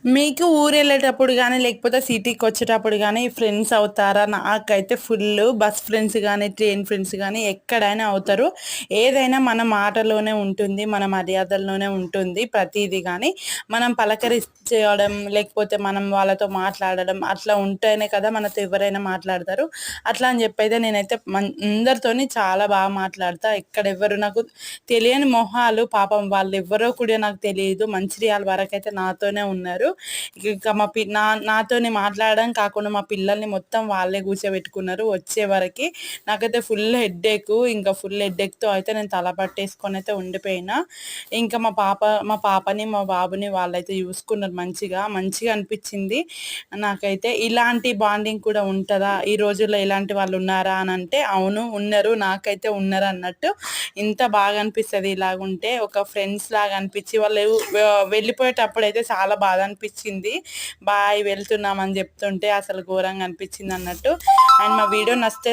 మీకు ఊరెళ్ళేటప్పుడు గానీ, లేకపోతే సిటీకొచ్చేటప్పుడు గానీ ఫ్రెండ్స్ అవుతారా? నాకైతే ఫుల్లు. బస్ ఫ్రెండ్స్ గానీ, ట్రైన్ ఫ్రెండ్స్ గానీ ఎక్కడైనా అవుతారు. ఏదైనా మన మాటలోనే ఉంటుంది. మన మర్యాదల్లోనే ఉంటుంది ప్రతీది గానీ. మనం పలకరించడం, లేకపోతే మనం వాళ్ళతో మాట్లాడడం అట్లా ఉంటేనే కదా మనతో ఎవరైనా మాట్లాడతారు. అట్లా అని జెప్పైతే నేనైతే అందరితోని చాలా బాగా మాట్లాడతా. ఎక్కడెవ్వరు నాకు తెలియని మొహాలు పాపం వాళ్ళెవ్వరో కూడా నాకు తెలీదు. మంచిర్యాల వరకైతే నాతోనే ఉన్నారు. ఇక మా పి నా నాతోని మాట్లాడడం కాకుండా మా పిల్లల్ని మొత్తం వాళ్ళే కూర్చోబెట్టుకున్నారు వచ్చే వరకి. నాకైతే ఫుల్ హెడ్‌ఏకు. ఇంకా ఫుల్ హెడ్‌ఏక్‌తో అయితే నేను తల పట్టేసుకొనైతే ఉండిపోయినా. ఇంకా మా పాపని, మా బాబుని వాళ్ళైతే చూసుకున్నారు మంచిగా. మంచిగా అనిపిచ్చింది నాకైతే. ఇలాంటి బాండింగ్ కూడా ఉంటదా? ఈ రోజుల్లో ఇలాంటి వాళ్ళున్నారా అనంటే, అవును ఉన్నారు. నాకైతే ఉన్నారన్నట్టు. ఇంత బాగా అనిపిస్తది ఇలాగుంటే. ఒక ఫ్రెండ్స్‌లాగా అనిపిచ్చి వాళ్ళు వెళ్ళిపోయేటప్పుడైతే చాలా బాధ అనిపిచ్చింది. బాయ్ వెళ్తున్నాం అని జెప్తుంటే అసలు ఘోరంగా అనిపిచ్చిందన్నట్టు. అండ్ మా వీడియో నచ్చితే